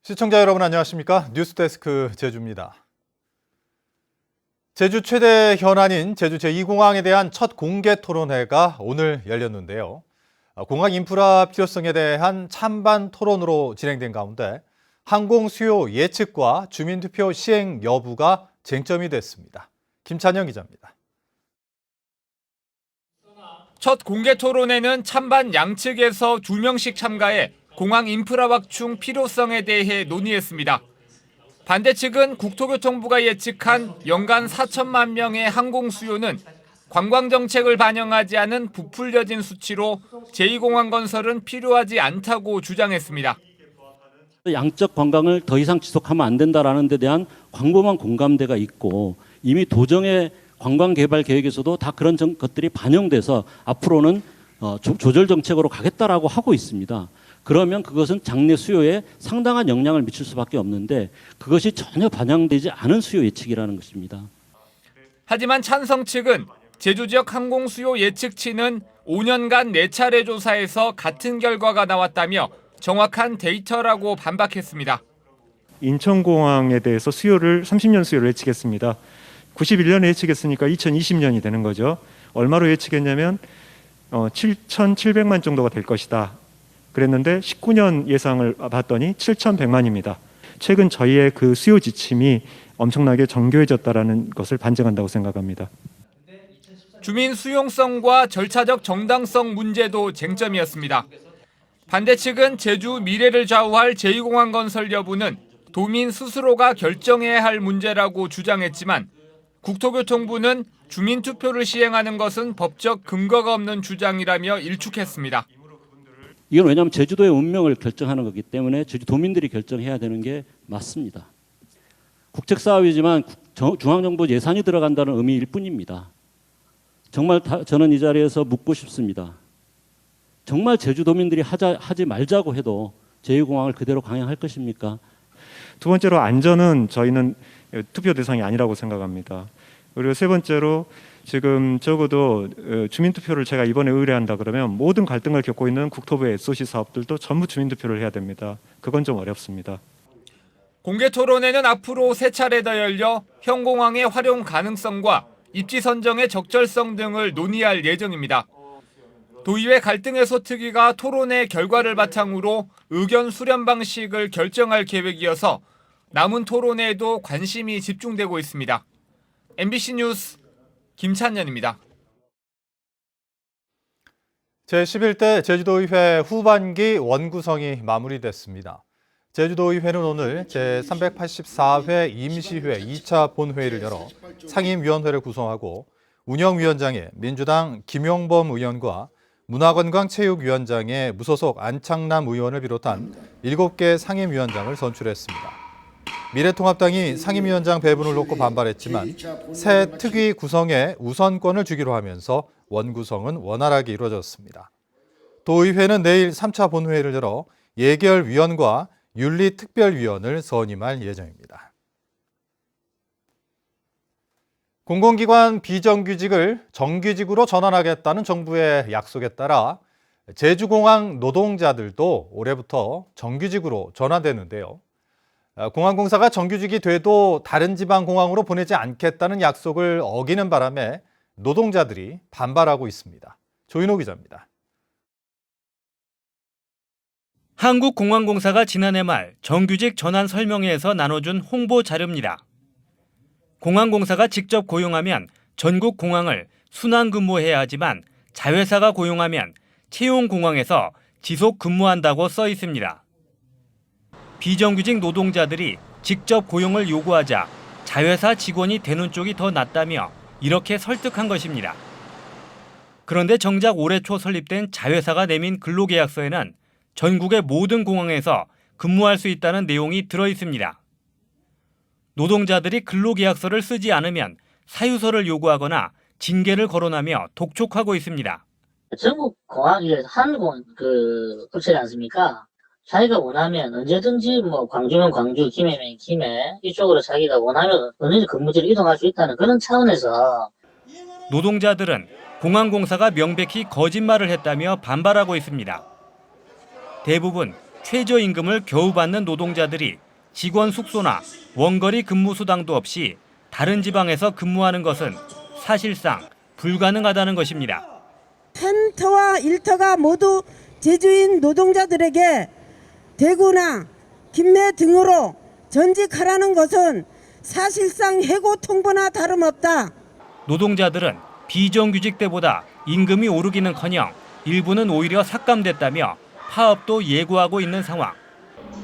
시청자 여러분 안녕하십니까? 뉴스데스크 제주입니다. 제주 최대 현안인 제주 제2공항에 대한 첫 공개 토론회가 오늘 열렸는데요. 공항 인프라 필요성에 대한 찬반 토론으로 진행된 가운데 항공 수요 예측과 주민투표 시행 여부가 쟁점이 됐습니다. 김찬영 기자입니다. 첫 공개 토론회는 찬반 양측에서 2명씩 참가해 공항 인프라 확충 필요성에 대해 논의했습니다. 반대 측은 국토교통부가 예측한 연간 4천만 명의 항공 수요는 관광 정책을 반영하지 않은 부풀려진 수치로 제2공항 건설은 필요하지 않다고 주장했습니다. 양적 관광을 더 이상 지속하면 안 된다라는 데 대한 광범한 공감대가 있고 이미 도정의 관광 개발 계획에서도 다 그런 것들이 반영돼서 앞으로는 조절 정책으로 가겠다라고 하고 있습니다. 그러면 그것은 장내 수요에 상당한 영향을 미칠 수밖에 없는데 그것이 전혀 반영되지 않은 수요 예측이라는 것입니다. 하지만 찬성 측은 제주 지역 항공 수요 예측치는 5년간 4차례 조사에서 같은 결과가 나왔다며 정확한 데이터라고 반박했습니다. 인천공항에 대해서 수요를 30년 수요를 예측했습니다. 91년에 예측했으니까 2020년이 되는 거죠. 얼마로 예측했냐면 7,700만 정도가 될 것이다. 그랬는데 19년 예상을 봤더니 7,100만입니다. 최근 저희의 그 수요 지침이 엄청나게 정교해졌다라는 것을 반증한다고 생각합니다. 주민 수용성과 절차적 정당성 문제도 쟁점이었습니다. 반대 측은 제주 미래를 좌우할 제2공항 건설 여부는 도민 스스로가 결정해야 할 문제라고 주장했지만 국토교통부는 주민투표를 시행하는 것은 법적 근거가 없는 주장이라며 일축했습니다. 이건 왜냐하면 제주도의 운명을 결정하는 거기 때문에 제주도민들이 결정해야 되는 게 맞습니다. 국책사업이지만 중앙정부 예산이 들어간다는 의미일 뿐입니다. 정말 저는 이 자리에서 묻고 싶습니다. 정말 제주도민들이 하지 말자고 해도 제2공항을 그대로 강행할 것입니까? 두 번째로 안전은 저희는 투표 대상이 아니라고 생각합니다. 그리고 세 번째로 지금 적어도 주민투표를 제가 이번에 의뢰한다 그러면 모든 갈등을 겪고 있는 국토부의 SOC 사업들도 전부 주민투표를 해야 됩니다. 그건 좀 어렵습니다. 공개 토론회는 앞으로 3차례 더 열려 현공항의 활용 가능성과 입지 선정의 적절성 등을 논의할 예정입니다. 도의회 갈등 해소 특위가 토론회 결과를 바탕으로 의견 수렴 방식을 결정할 계획이어서 남은 토론회에도 관심이 집중되고 있습니다. MBC 뉴스 김찬현입니다. 제11대 제주도의회 후반기 원구성이 마무리됐습니다. 제주도의회는 오늘 제384회 임시회 2차 본회의를 열어 상임위원회를 구성하고 운영위원장에 민주당 김용범 의원과 문화관광체육위원장에 무소속 안창남 의원을 비롯한 7개 상임위원장을 선출했습니다. 미래통합당이 상임위원장 배분을 놓고 반발했지만 새 특위 구성에 우선권을 주기로 하면서 원구성은 원활하게 이루어졌습니다. 도의회는 내일 3차 본회의를 열어 예결위원과 윤리특별위원을 선임할 예정입니다. 공공기관 비정규직을 정규직으로 전환하겠다는 정부의 약속에 따라 제주공항 노동자들도 올해부터 정규직으로 전환되는데요. 공항공사가 정규직이 돼도 다른 지방 공항으로 보내지 않겠다는 약속을 어기는 바람에 노동자들이 반발하고 있습니다. 조인호 기자입니다. 한국공항공사가 지난해 말 정규직 전환 설명회에서 나눠준 홍보 자료입니다. 공항공사가 직접 고용하면 전국 공항을 순환 근무해야 하지만 자회사가 고용하면 채용 공항에서 지속 근무한다고 써 있습니다. 비정규직 노동자들이 직접 고용을 요구하자 자회사 직원이 되는 쪽이 더 낫다며 이렇게 설득한 것입니다. 그런데 정작 올해 초 설립된 자회사가 내민 근로계약서에는 전국의 모든 공항에서 근무할 수 있다는 내용이 들어 있습니다. 노동자들이 근로계약서를 쓰지 않으면 사유서를 요구하거나 징계를 거론하며 독촉하고 있습니다. 전국 공항이 한국 국채지 않습니까? 자기가 원하면 언제든지 광주면 광주, 김해면 김해 이쪽으로 자기가 원하면 언제든지 근무지를 이동할 수 있다는 그런 차원에서 노동자들은 공항공사가 명백히 거짓말을 했다며 반발하고 있습니다. 대부분 최저임금을 겨우 받는 노동자들이 직원 숙소나 원거리 근무 수당도 없이 다른 지방에서 근무하는 것은 사실상 불가능하다는 것입니다. 한 터와 일터가 모두 제주인 노동자들에게 대구나 김해 등으로 전직하라는 것은 사실상 해고 통보나 다름없다. 노동자들은 비정규직 때보다 임금이 오르기는커녕 일부는 오히려 삭감됐다며 파업도 예고하고 있는 상황.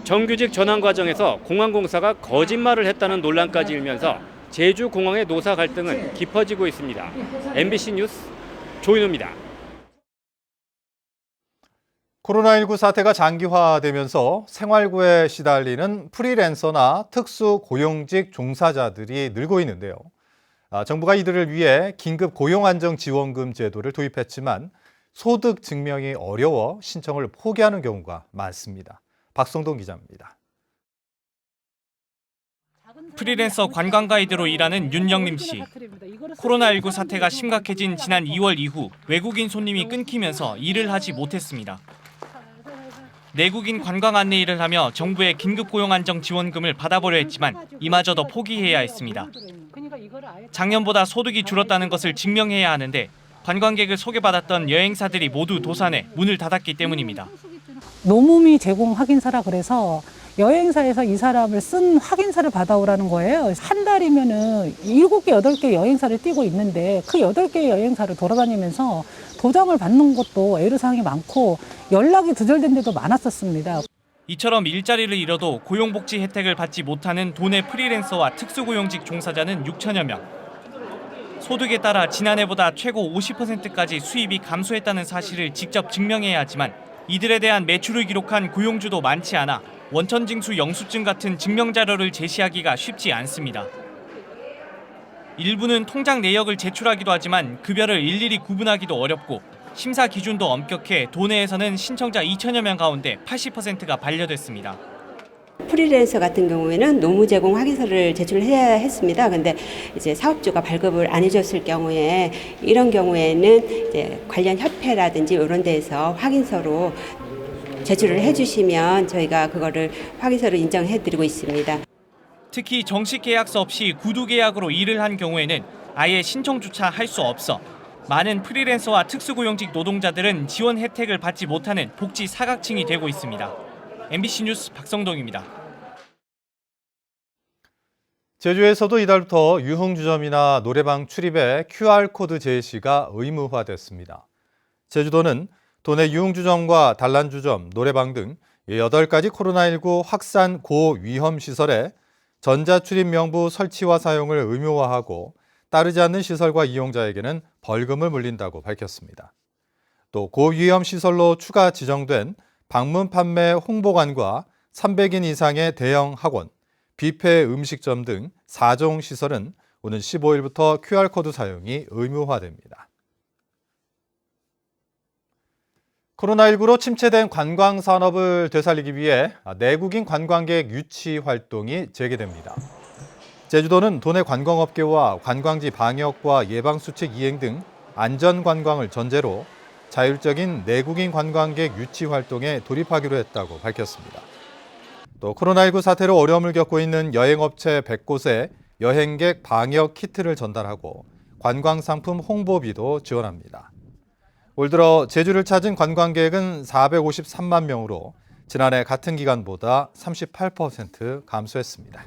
정규직 전환 과정에서 공항공사가 거짓말을 했다는 논란까지 일면서 제주공항의 노사 갈등은 깊어지고 있습니다. MBC 뉴스 조인호입니다. 코로나19 사태가 장기화되면서 생활고에 시달리는 프리랜서나 특수고용직 종사자들이 늘고 있는데요. 정부가 이들을 위해 긴급 고용안정지원금 제도를 도입했지만 소득 증명이 어려워 신청을 포기하는 경우가 많습니다. 박성동 기자입니다. 프리랜서 관광 가이드로 일하는 윤영림 씨. 코로나19 사태가 심각해진 지난 2월 이후 외국인 손님이 끊기면서 일을 하지 못했습니다. 내국인 관광 안내 일을 하며 정부의 긴급 고용 안정 지원금을 받아보려 했지만 이마저도 포기해야 했습니다. 작년보다 소득이 줄었다는 것을 증명해야 하는데 관광객을 소개받았던 여행사들이 모두 도산해 문을 닫았기 때문입니다. 노무미 제공 확인서라 그래서 여행사에서 이 사람을 쓴 확인서를 받아오라는 거예요. 한 달이면은 7개, 8개 여행사를 띄고 있는데 그 8개의 여행사를 돌아다니면서 도장을 받는 것도 애로사항이 많고 연락이 두절된 데도 많았었습니다. 이처럼 일자리를 잃어도 고용복지 혜택을 받지 못하는 도내 프리랜서와 특수고용직 종사자는 6천여 명. 소득에 따라 지난해보다 최고 50%까지 수입이 감소했다는 사실을 직접 증명해야 하지만 이들에 대한 매출을 기록한 고용주도 많지 않아 원천징수 영수증 같은 증명자료를 제시하기가 쉽지 않습니다. 일부는 통장 내역을 제출하기도 하지만 급여를 일일이 구분하기도 어렵고 심사 기준도 엄격해 도내에서는 신청자 2천여 명 가운데 80%가 반려됐습니다. 프리랜서 같은 경우에는 노무 제공 확인서를 제출해야 했습니다. 근데 이제 사업주가 발급을 안 해줬을 경우에 이런 경우에는 이제 관련 협회라든지 이런 데에서 확인서로 제출을 해주시면 저희가 그거를 확인서로 인정해드리고 있습니다. 특히 정식 계약서 없이 구두 계약으로 일을 한 경우에는 아예 신청조차 할 수 없어 많은 프리랜서와 특수고용직 노동자들은 지원 혜택을 받지 못하는 복지 사각층이 되고 있습니다. MBC 뉴스 박성동입니다. 제주에서도 이달부터 유흥주점이나 노래방 출입에 QR코드 제시가 의무화됐습니다. 제주도는 도내 유흥주점과 단란주점, 노래방 등 8가지 코로나19 확산 고위험 시설에 전자출입 명부 설치와 사용을 의무화하고 따르지 않는 시설과 이용자에게는 벌금을 물린다고 밝혔습니다. 또 고위험 시설로 추가 지정된 방문 판매 홍보관과 300인 이상의 대형 학원, 뷔페 음식점 등 4종 시설은 오는 15일부터 QR코드 사용이 의무화됩니다. 코로나19로 침체된 관광산업을 되살리기 위해 내국인 관광객 유치 활동이 재개됩니다. 제주도는 도내 관광업계와 관광지 방역과 예방수칙 이행 등 안전관광을 전제로 자율적인 내국인 관광객 유치 활동에 돌입하기로 했다고 밝혔습니다. 또 코로나19 사태로 어려움을 겪고 있는 여행업체 100곳에 여행객 방역 키트를 전달하고 관광상품 홍보비도 지원합니다. 올 들어 제주를 찾은 관광객은 453만 명으로 지난해 같은 기간보다 38% 감소했습니다.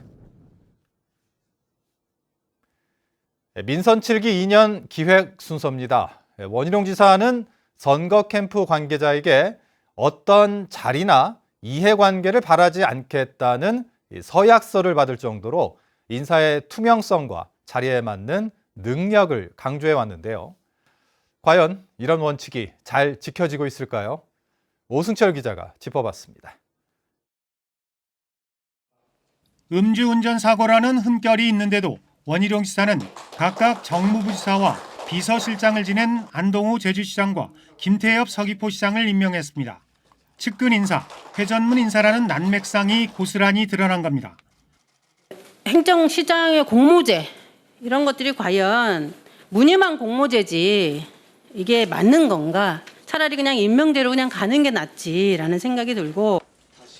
민선 7기 2년 기획 순서입니다. 원희룡 지사는 선거 캠프 관계자에게 어떤 자리나 이해관계를 바라지 않겠다는 서약서를 받을 정도로 인사의 투명성과 자리에 맞는 능력을 강조해 왔는데요. 과연 이런 원칙이 잘 지켜지고 있을까요? 오승철 기자가 짚어봤습니다. 음주운전 사고라는 흠결이 있는데도 원희룡 지사는 각각 정무부지사와 비서실장을 지낸 안동우 제주시장과 김태엽 서귀포시장을 임명했습니다. 측근 인사, 회전문 인사라는 난맥상이 고스란히 드러난 겁니다. 행정시장의 공모제 이런 것들이 과연 무늬만 공모제지 이게 맞는 건가? 차라리 그냥 임명대로 그냥 가는 게 낫지라는 생각이 들고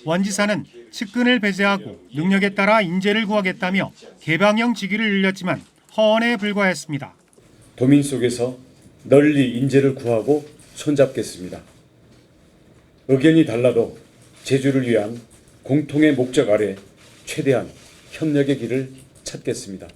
원 지사는 측근을 배제하고 능력에 따라 인재를 구하겠다며 개방형 직위를 늘렸지만 허언에 불과했습니다. 도민 속에서 널리 인재를 구하고 손잡겠습니다. 의견이 달라도 제주를 위한 공통의 목적 아래 최대한 협력의 길을 찾겠습니다.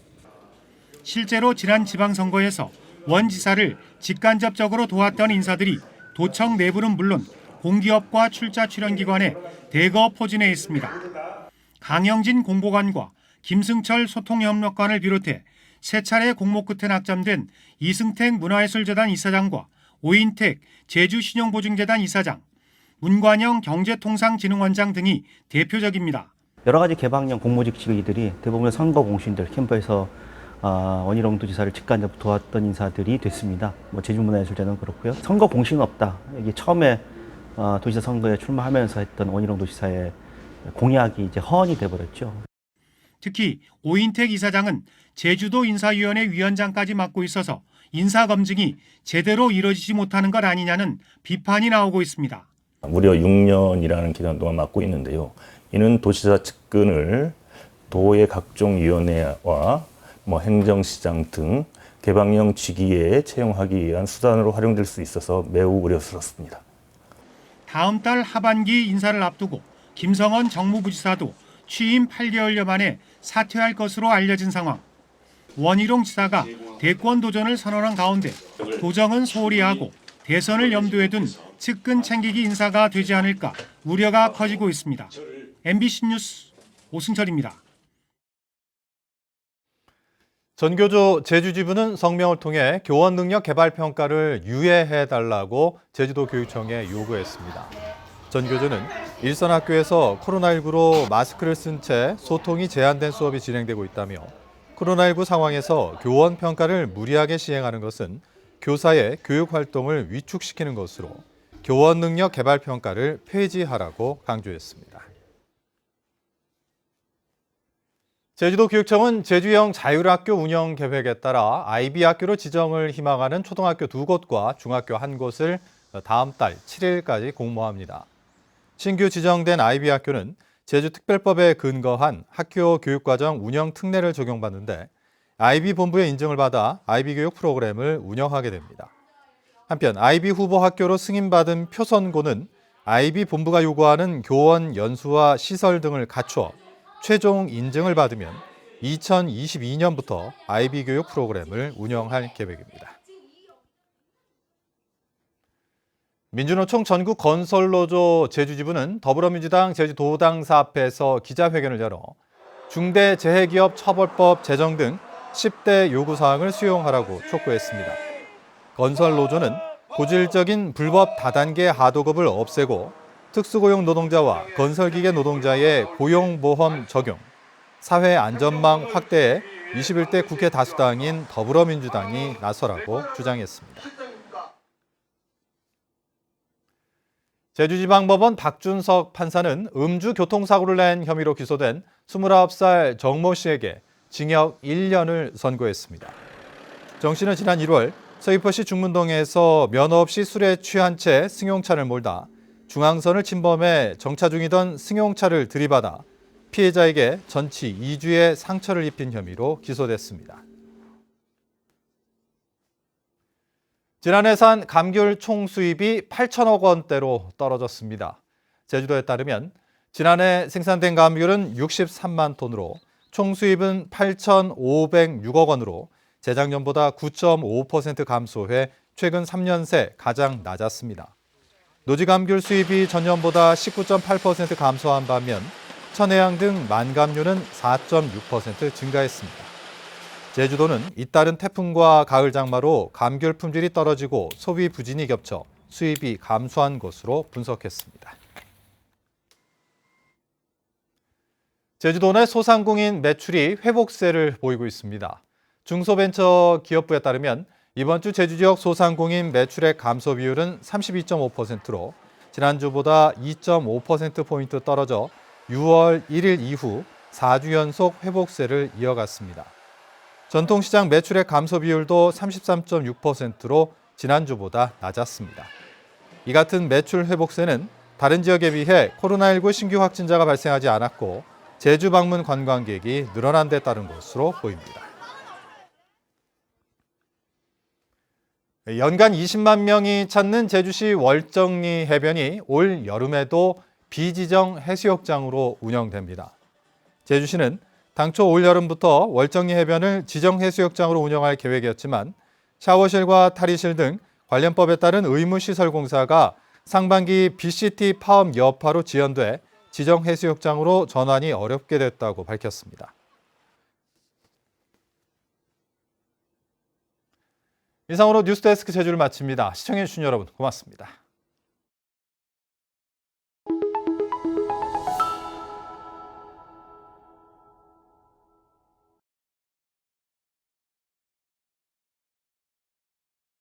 실제로 지난 지방선거에서 원 지사를 직간접적으로 도왔던 인사들이 도청 내부는 물론 공기업과 출자 출연기관에 대거 포진해 있습니다. 강영진 공보관과 김승철 소통협력관을 비롯해 세 차례 공모 끝에 낙점된 이승택 문화예술재단 이사장과 오인택 제주신용보증재단 이사장, 문관영 경제통상진흥원장 등이 대표적입니다. 여러 가지 개방형 공모직 직위들이 대부분 선거 공신들 캠프에서 원희룡 도지사를 직간접 도왔던 인사들이 됐습니다. 제주문화예술재단은 그렇고요. 선거 공신은 없다. 이게 처음에 도지사 선거에 출마하면서 했던 원희룡 도지사의 공약이 이제 허언이 돼버렸죠. 특히 오인택 이사장은 제주도 인사위원회 위원장까지 맡고 있어서 인사 검증이 제대로 이루어지지 못하는 것 아니냐는 비판이 나오고 있습니다. 무려 6년이라는 기간 동안 맡고 있는데요. 이는 도지사 측근을 도의 각종 위원회와 행정시장 등 개방형 직위에 채용하기 위한 수단으로 활용될 수 있어서 매우 우려스럽습니다. 다음 달 하반기 인사를 앞두고 김성원 정무부지사도 취임 8개월여 만에 사퇴할 것으로 알려진 상황. 원희룡 지사가 대권 도전을 선언한 가운데 도정은 소홀히 하고 대선을 염두에 둔 측근 챙기기 인사가 되지 않을까 우려가 커지고 있습니다. MBC 뉴스 오승철입니다. 전교조 제주지부는 성명을 통해 교원 능력 개발 평가를 유예해달라고 제주도 교육청에 요구했습니다. 전교조는 일선 학교에서 코로나19로 마스크를 쓴 채 소통이 제한된 수업이 진행되고 있다며 코로나19 상황에서 교원 평가를 무리하게 시행하는 것은 교사의 교육 활동을 위축시키는 것으로 교원 능력 개발 평가를 폐지하라고 강조했습니다. 제주도 교육청은 제주형 자율학교 운영 계획에 따라 IB 학교로 지정을 희망하는 초등학교 2곳과 중학교 1곳을 다음 달 7일까지 공모합니다. 신규 지정된 IB 학교는 제주특별법에 근거한 학교 교육과정 운영 특례를 적용받는데 IB 본부의 인증을 받아 IB 교육 프로그램을 운영하게 됩니다. 한편 IB 후보 학교로 승인받은 표선고는 IB 본부가 요구하는 교원 연수와 시설 등을 갖추어 최종 인증을 받으면 2022년부터 IB 교육 프로그램을 운영할 계획입니다. 민주노총 전국 건설노조 제주지부는 더불어민주당 제주도당사 앞에서 기자회견을 열어 중대재해기업 처벌법 제정 등 10대 요구사항을 수용하라고 촉구했습니다. 건설노조는 고질적인 불법 다단계 하도급을 없애고 특수고용 노동자와 건설기계 노동자의 고용보험 적용, 사회안전망 확대에 21대 국회 다수당인 더불어민주당이 나서라고 주장했습니다. 제주지방법원 박준석 판사는 음주 교통사고를 낸 혐의로 기소된 29살 정모 씨에게 징역 1년을 선고했습니다. 정 씨는 지난 1월 서귀포시 중문동에서 면허 없이 술에 취한 채 승용차를 몰다 중앙선을 침범해 정차 중이던 승용차를 들이받아 피해자에게 전치 2주의 상처를 입힌 혐의로 기소됐습니다. 지난해 산 감귤 총 수입이 8천억 원대로 떨어졌습니다. 제주도에 따르면 지난해 생산된 감귤은 63만 톤으로 총 수입은 8,506억 원으로 재작년보다 9.5% 감소해 최근 3년 새 가장 낮았습니다. 노지감귤 수입이 전년보다 19.8% 감소한 반면 천혜향 등 만감류는 4.6% 증가했습니다. 제주도는 잇따른 태풍과 가을 장마로 감귤 품질이 떨어지고 소비 부진이 겹쳐 수입이 감소한 것으로 분석했습니다. 제주도 내 소상공인 매출이 회복세를 보이고 있습니다. 중소벤처기업부에 따르면 이번 주 제주 지역 소상공인 매출액 감소 비율은 32.5%로 지난주보다 2.5%포인트 떨어져 6월 1일 이후 4주 연속 회복세를 이어갔습니다. 전통시장 매출액 감소 비율도 33.6%로 지난주보다 낮았습니다. 이 같은 매출 회복세는 다른 지역에 비해 코로나19 신규 확진자가 발생하지 않았고 제주 방문 관광객이 늘어난 데 따른 것으로 보입니다. 연간 20만 명이 찾는 제주시 월정리 해변이 올 여름에도 비지정 해수욕장으로 운영됩니다. 제주시는 당초 올 여름부터 월정리 해변을 지정 해수욕장으로 운영할 계획이었지만 샤워실과 탈의실 등 관련법에 따른 의무시설 공사가 상반기 BCT 파업 여파로 지연돼 지정 해수욕장으로 전환이 어렵게 됐다고 밝혔습니다. 이상으로 뉴스데스크 제주를 마칩니다. 시청해주신 여러분 고맙습니다.